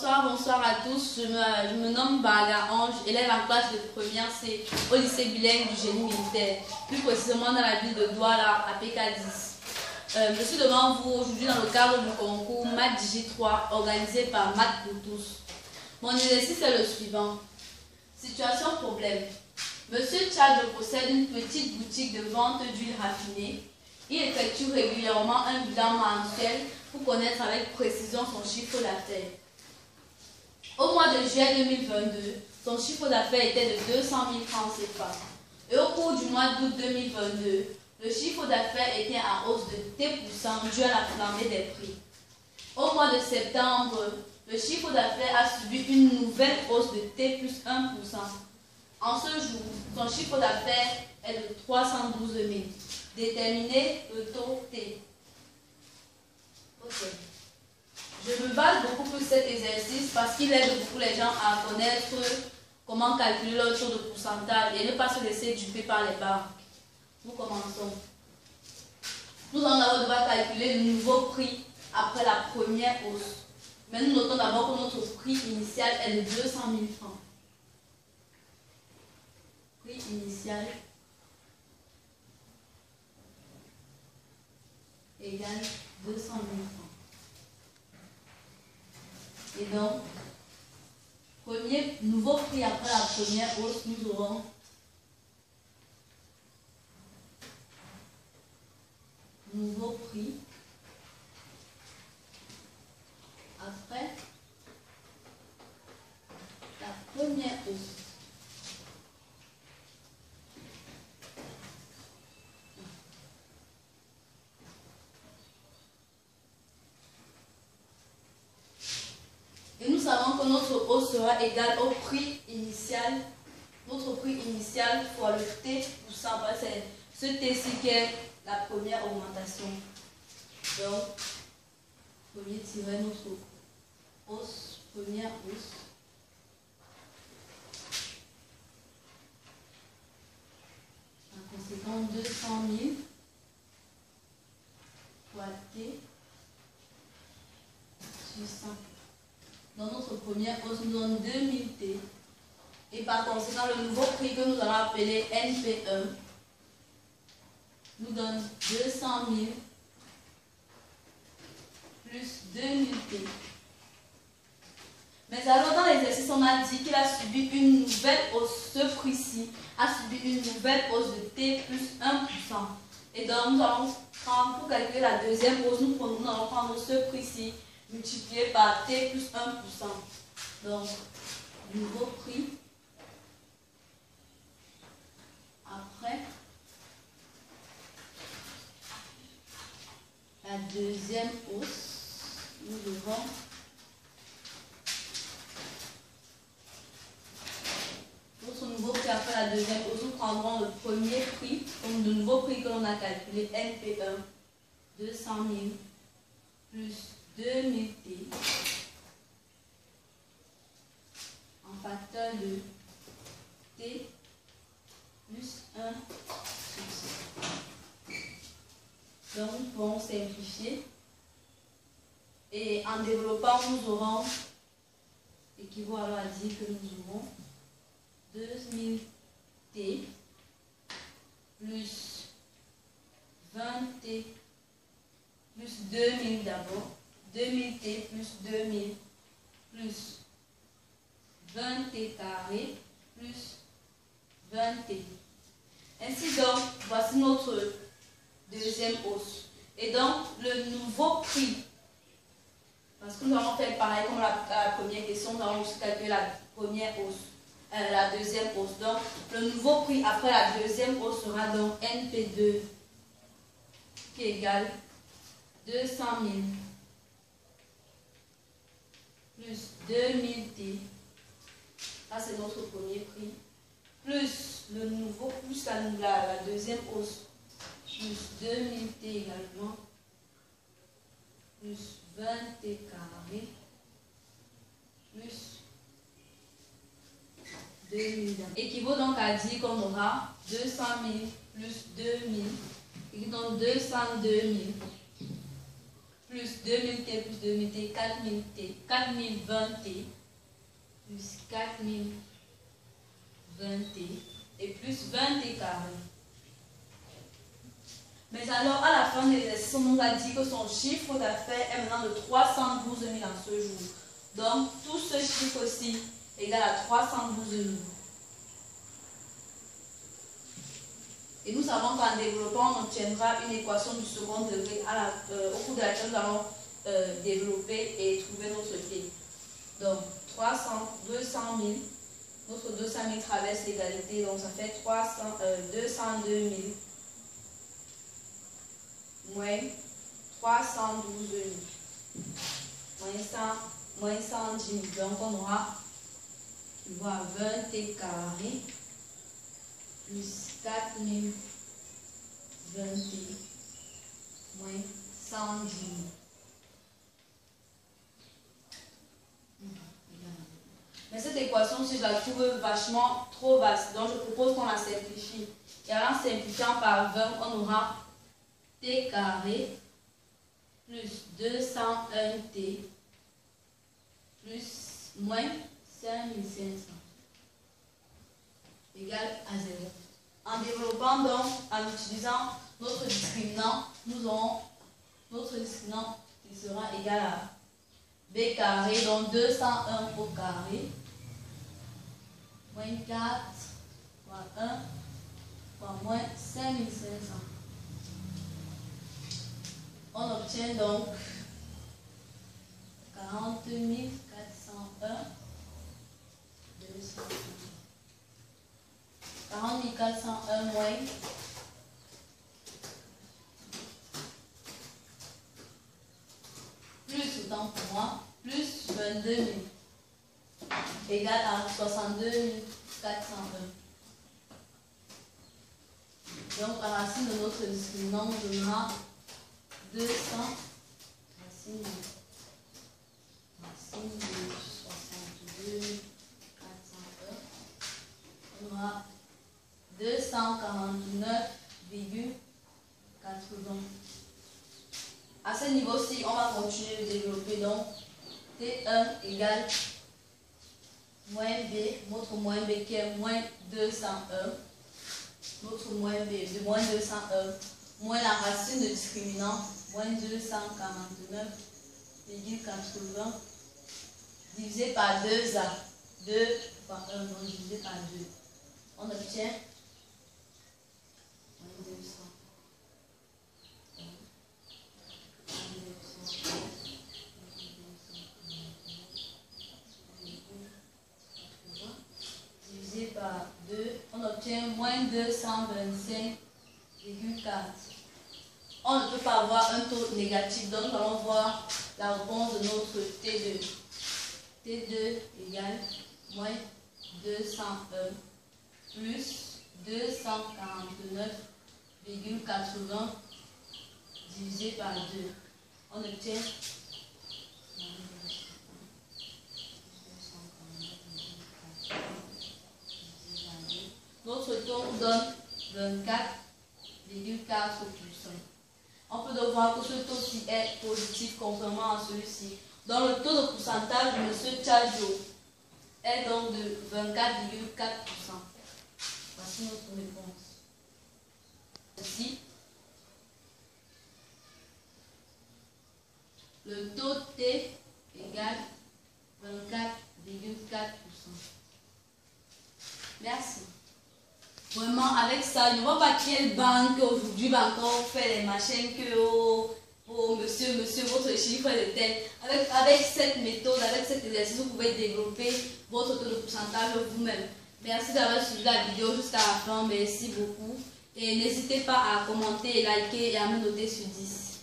Bonsoir à tous. Je me nomme Baga Ange, élève en classe de première C au lycée bilingue du génie militaire, plus précisément dans la ville de Douala à PK10. Je suis devant vous aujourd'hui dans le cadre du concours Maths Digi 3 organisé par Maths pour tous. Mon exercice est le suivant. Situation problème. Monsieur Tchad possède une petite boutique de vente d'huile raffinée. Il effectue régulièrement un bilan mensuel pour connaître avec précision son chiffre d'affaires. Au mois de juillet 2022, son chiffre d'affaires était de 200 000 francs CFA. Et au cours du mois d'août 2022, le chiffre d'affaires était en hausse de T% dû à la flambée des prix. Au mois de septembre, le chiffre d'affaires a subi une nouvelle hausse de T plus 1%. En ce jour, son chiffre d'affaires est de 312 000. Déterminer le taux T. Ok. Je me base beaucoup sur cet exercice parce qu'il aide beaucoup les gens à connaître comment calculer leur taux de pourcentage et ne pas se laisser duper par les banques. Nous commençons. Nous allons devoir calculer le nouveau prix après la première hausse. Mais nous notons d'abord que notre prix initial est de 200 000 francs. Prix initial égale 200 000 francs. Et donc, premier nouveau prix après la première hausse, nous aurons nouveau prix après la première hausse. Et nous savons que notre hausse sera égale au prix initial. Notre prix initial fois le T %, c'est ce T-ci qui est la première augmentation. Donc, premier tirer notre hausse, première hausse. En conséquent, 200 000 fois T sur 100. Dans notre première hausse, nous donne 2000 T. Et par conséquent, le nouveau prix que nous allons appeler NP1 nous donne 200 000 plus 2000 T. Mais alors, dans l'exercice, on a dit qu'il a subi une nouvelle hausse. Ce prix-ci a subi une nouvelle hausse de T plus 1%. Et donc, nous allons prendre, pour calculer la deuxième hausse, nous allons prendre ce prix-ci multiplié par T plus 1%. Donc, nouveau prix après la deuxième hausse, nous devons pour ce nouveau prix après la deuxième hausse, nous prendrons le premier prix, donc le nouveau prix que l'on a calculé, NP1, 200 000 plus 2000 T en facteur de T plus 1 sur 100. Donc nous pouvons simplifier et en développant nous aurons équivaut alors à dire que nous aurons 2000 T plus 20 T plus 2000 d'abord. 2000 T plus 2000 plus 20 T carré plus 20 T. Ainsi donc, voici notre deuxième hausse. Et donc, le nouveau prix, parce que nous allons faire pareil comme la première question, nous allons aussi calculer la première hausse, la deuxième hausse. Donc, le nouveau prix après la deuxième hausse sera donc NP2 qui est égal 200 000 plus 2000 T, ça c'est notre premier prix, plus le nouveau, plus la deuxième hausse, plus 2000 T également, plus 20 T carré, plus 2000. Équivaut donc à dire qu'on aura 200 000 plus 2000, et donc 202 000 plus 2000T plus 2000T, 4000T, 4020T, plus 4020T, et plus 20T carré. Mais alors, à la fin de l'exercice, on nous a dit que son chiffre d'affaires est maintenant de 312 000 en ce jour. Donc, tout ce chiffre-ci égale à 312 000. Et nous savons qu'en développant, on obtiendra une équation du second degré au cours de laquelle nous allons développer et trouver notre t. Donc, 200 000. Notre 200 000 traverse l'égalité, donc ça fait 202 000 moins 312 000 moins 110 000. Donc on aura 20T carré plus 4020T moins 110 000. Mais cette équation-ci, je la trouve vachement trop vaste. Donc, je propose qu'on la simplifie. Et en simplifiant par 20, on aura T carré plus 201T plus moins 5500 égale à 0. En développant donc, en utilisant notre discriminant, nous aurons notre discriminant qui sera égal à B carré, donc 201 au carré, moins 4 fois 1 fois moins 5500. On obtient donc 40 401, 40 401 moins plus, autant pour moi, plus 22 000 égale à 62 401. Donc la racine de notre discriminant nous donnera 200 racine de 62 401. On aura 249,80. À ce niveau-ci, on va continuer de développer. Donc, T1 égale moins B, notre moins B qui est moins 201. Notre moins B de moins 201, moins la racine de discriminant, moins 249,80, divisé par 2A. 2 fois 1, donc divisé par 2. On obtient moins 200. Par 2, on obtient moins 225,4. On ne peut pas avoir un taux négatif, donc nous allons voir la réponse de notre T2. T2 égale moins 201 plus 249,80 divisé par 2. On obtient notre taux donne 24,4%. On peut donc voir que ce taux-ci est positif contrairement à celui-ci. Donc le taux de pourcentage de M. Tchadjo est donc de 24,4%. Voici notre réponse. Ici, le taux T égale 24,4%. Merci. Vraiment, avec ça, je ne vois pas quelle banque aujourd'hui va encore faire les machines que monsieur, votre chiffre est tel. Avec cette méthode, avec cet exercice, vous pouvez développer votre taux de pourcentage vous-même. Merci d'avoir suivi la vidéo jusqu'à la fin. Merci beaucoup. Et n'hésitez pas à commenter, liker et à me noter sur 10.